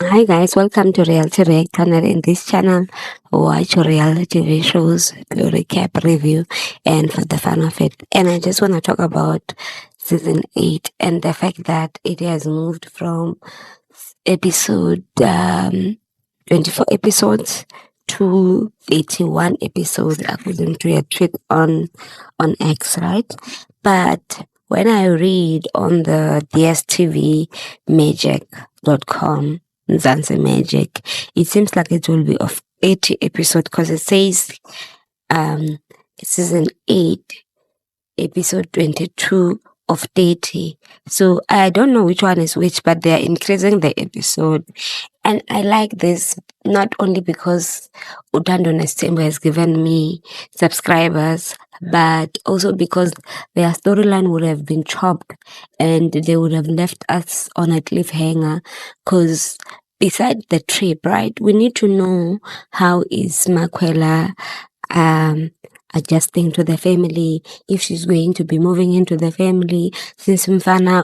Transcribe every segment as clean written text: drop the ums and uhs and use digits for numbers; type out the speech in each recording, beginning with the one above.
Hi guys, welcome to Reality React channel. In this channel, watch reality TV shows, do recap, review, and for the fun of it. And I just want to talk about season 8 and the fact that it has moved from episode 24 episodes to 81 episodes according to a tweet on X, right? But when I read on the DSTVmagic.com, Zanzi Magic, it seems like it will be of 80 episodes because it says um season 8 episode 22 of 30. So I don't know which one is which, but they are increasing the episode. And I like this not only because Uthando nesthembu has given me subscribers, but also because their storyline would have been chopped and they would have left us on a cliffhanger. Because beside the trip, right, we need to know how is MaKhwela adjusting to the family, if she's going to be moving into the family since Mfana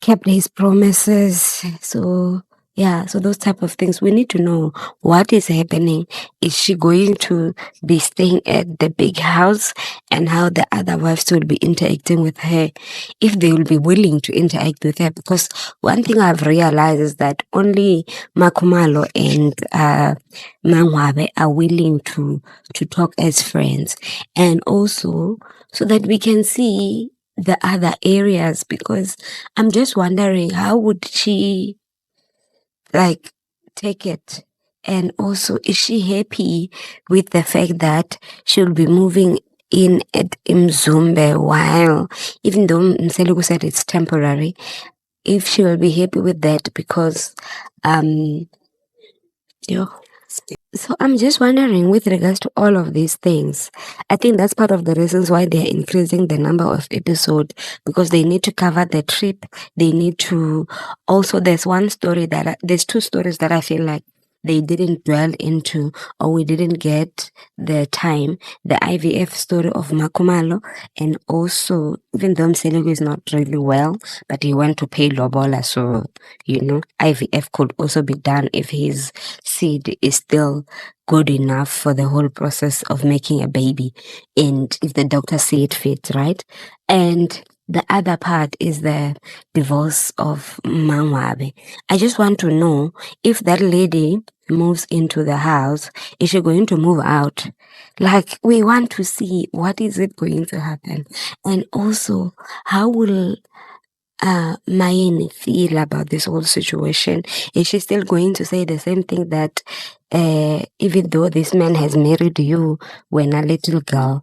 kept his promises. So yeah, so those type of things we need to know what is happening. Is she going to be staying at the big house, and how the other wives will be interacting with her, if they will be willing to interact with her? Because one thing I've realized is that only Makhumalo and Mangwabe are willing to talk as friends, and also so that we can see the other areas, because I'm just wondering how would she like take it, and also is she happy with the fact that she'll be moving in at Mzumbe, while even though Mseligu said it's temporary, if she will be happy with that, because um you so I'm just wondering with regards to all of these things. I think that's part of the reasons why they're increasing the number of episodes, because they need to cover the trip. They need to also, there's two stories that I feel like they didn't dwell into, or we didn't get the time. The IVF story of Makumalo, and also, even though Mseligu is not really well, but he went to pay Lobola, so IVF could also be done if his seed is still good enough for the whole process of making a baby, and if the doctor see it fit, right? And the other part is the divorce of Mangwabe. I just want to know, if that lady moves into the house, is she going to move out? Like, we want to see what is it going to happen, and also how will Mayeni feel about this whole situation? Is she still going to say the same thing that even though this man has married you when a little girl,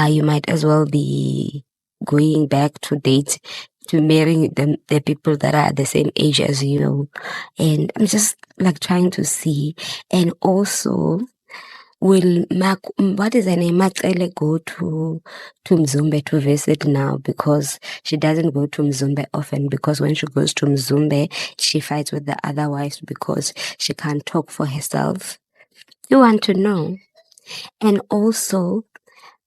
you might as well be going back to date, to marrying the people that are the same age as you? And I'm just like trying to see. And also, will what is her name, MaKhwela, go to Mzumbe to visit now? Because she doesn't go to Mzumbe often, because when she goes to Mzumbe, she fights with the other wives because she can't talk for herself. You want to know? And also,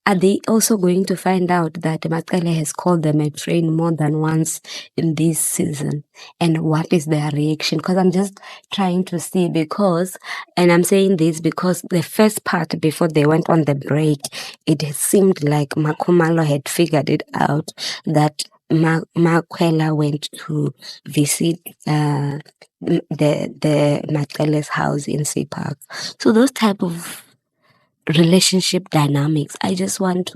are they also going to find out that MaKhwela has called them a train more than once in this season? And what is their reaction? Because I'm just trying to see, and I'm saying this because the first part before they went on the break, it seemed like Makhumalo had figured it out that MaKhwela went to visit the MaKhwela's house in Sea Park. So those type of relationship dynamics, I just want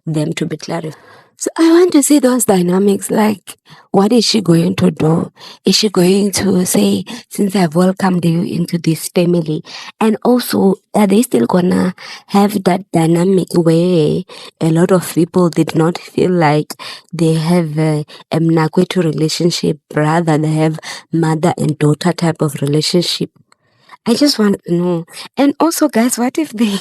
them to be clarified. So I want to see those dynamics, like, what is she going to do? Is she going to say, since I've welcomed you into this family? And also, are they still gonna have that dynamic where a lot of people did not feel like they have a Mnakwetu relationship, rather they have mother and daughter type of relationship? I just want to know. And also, guys, what if they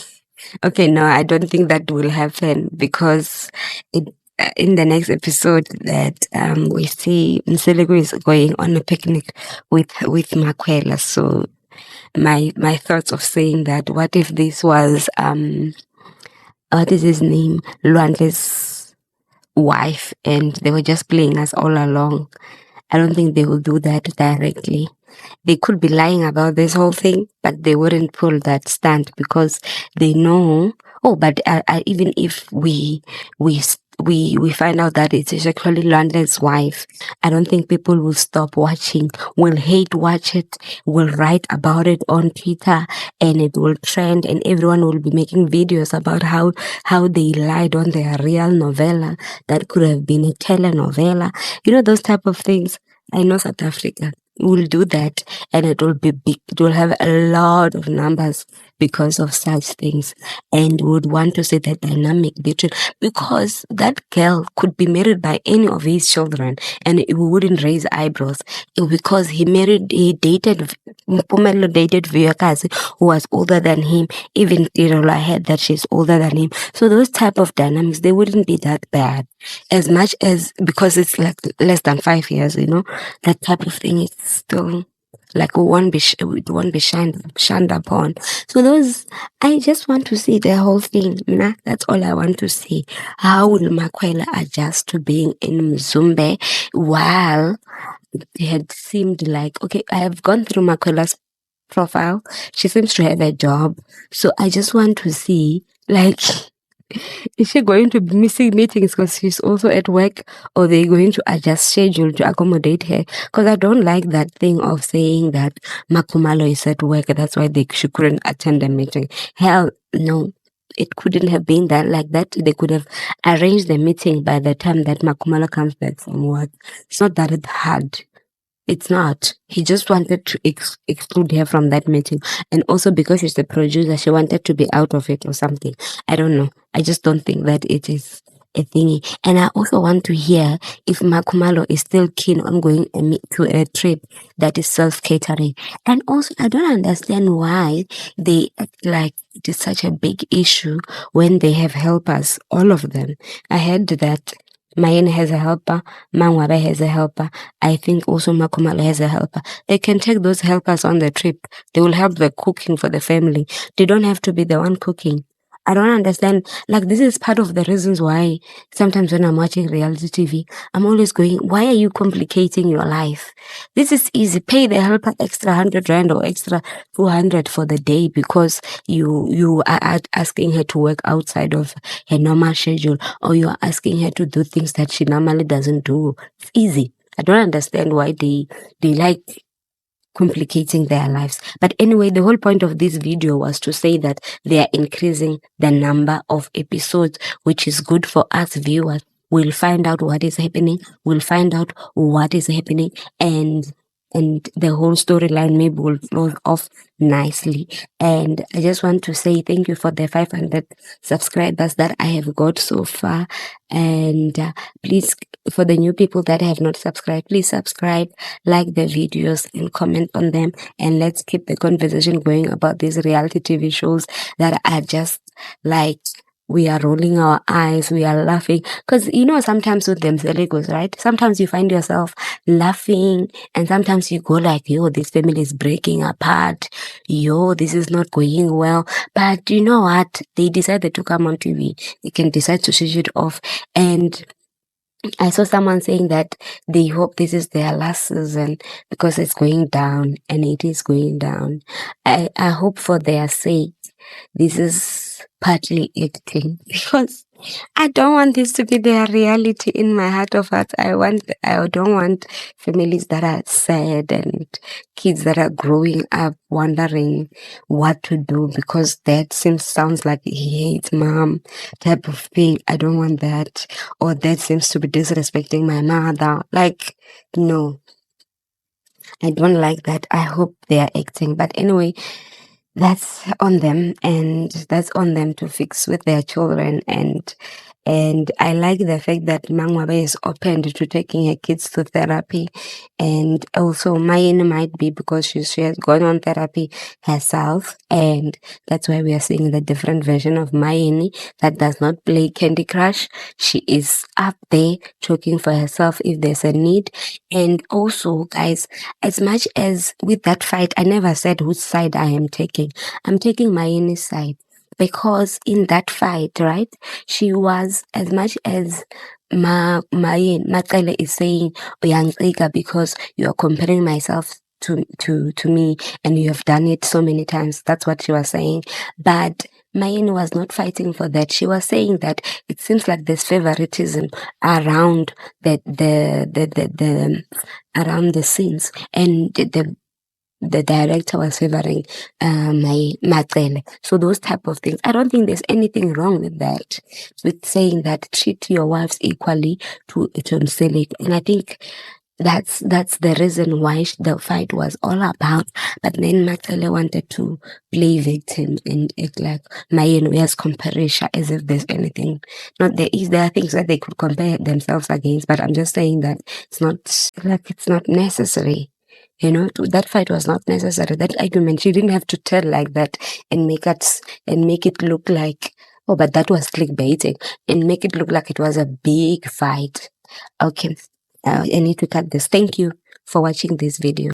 okay, no, I don't think that will happen, because in the next episode that we see Mseligu is going on a picnic with MaKhwela. So my thoughts of saying that, what if this was what is his name, Luante's wife, and they were just playing us all along? I don't think they will do that directly. they could be lying about this whole thing, but they wouldn't pull that stunt because they know. Oh, but even if we find out that it's actually London's wife, I don't think people will stop watching, will hate watch it, will write about it on Twitter, and it will trend, and everyone will be making videos about how they lied on their real novella that could have been a telenovela. You know, those type of things. I know South Africa will do that, and it will be big. It will have a lot of numbers because of such things, and would want to see the dynamic between, because that girl could be married by any of his children and it wouldn't raise eyebrows, because he dated Mpumelelo dated Vuyakazi, who was older than him. Even Tirola had that she's older than him. So those type of dynamics, they wouldn't be that bad, as much as, because it's like less than 5 years, you know, that type of thing is still like it won't be shunned upon. So those, I just want to see the whole thing. Nah, that's all I want to see. How will MaKhwela adjust to being in Mzumbe while it had seemed like, okay, I have gone through MaKhwela's profile. She seems to have a job. So I just want to see, like, is she going to be missing meetings because she's also at work, or they're going to adjust schedule to accommodate her? Because I don't like that thing of saying that Makumalo is at work, that's why she couldn't attend the meeting. Hell, no. It couldn't have been that like that. They could have arranged the meeting by the time that Makumalo comes back from work. It's not that hard. It's not. He just wanted to exclude her from that meeting. And also because she's the producer, she wanted to be out of it or something. I don't know. I just don't think that it is a thingy. And I also want to hear if Makumalo is still keen on going to a trip that is self-catering. And also, I don't understand why they act like it is such a big issue when they have helpers, all of them. I heard that Mayenne has a helper, Mangwabe has a helper. I think also Makumalo has a helper. They can take those helpers on the trip. They will help the cooking for the family. They don't have to be the one cooking. I don't understand. Like, this is part of the reasons why sometimes when I'm watching reality TV, I'm always going, why are you complicating your life? This is easy. Pay the helper extra 100 rand or extra 200 for the day because you are asking her to work outside of her normal schedule, or you are asking her to do things that she normally doesn't do. It's easy. I don't understand why they like complicating their lives. But anyway, the whole point of this video was to say that they are increasing the number of episodes, which is good for us viewers. We'll find out what is happening. We'll find out what is happening, and the whole storyline maybe will flow off nicely. And I just want to say thank you for the 500 subscribers that I have got so far. And please, for the new people that have not subscribed, please subscribe, like the videos, and comment on them. And let's keep the conversation going about these reality TV shows that are just like, we are rolling our eyes, we are laughing. Because, you know, sometimes with them Legos, right? Sometimes you find yourself laughing, and sometimes you go like, yo, this family is breaking apart. Yo, this is not going well. But you know what? They decided to come on TV. They can decide to switch it off. And I saw someone saying that they hope this is their last season because it's going down, and it is going down. I hope for their sake this is partly acting, because I don't want this to be their reality. In my heart of hearts, I don't want families that are sad and kids that are growing up wondering what to do because dad sounds like he hates mom, type of thing. I don't want that. Or dad seems to be disrespecting my mother. Like, no, I don't like that. I hope they are acting. But anyway, that's on them, and that's on them to fix with their children. And I like the fact that Mangwabe is open to taking her kids to therapy. And also Mayene might be because she has gone on therapy herself. And that's why we are seeing the different version of Mayene that does not play Candy Crush. She is up there talking for herself if there's a need. And also, guys, as much as with that fight, I never said which side I am taking. I'm taking Mayene's side. Because in that fight, right, she was, as much as Makhwela is saying, Uyangika, because you are comparing myself to me, and you have done it so many times. That's what she was saying. But Mayeni was not fighting for that. She was saying that it seems like there's favoritism around the around the scenes, and the director was favoring MaKhwela. So those type of things, I don't think there's anything wrong with that, with saying that treat your wives equally to Msele. And I think that's the reason why the fight was all about. But then MaKhwela wanted to play victim and act like Mayeni has comparisha, as if there's anything. Not there is, there are things that they could compare themselves against, but I'm just saying that it's not necessary. That fight was not necessary. That argument, she didn't have to tell like that and make it look like, oh, but that was clickbaiting, and make it look like it was a big fight. Okay, I need to cut this. Thank you for watching this video.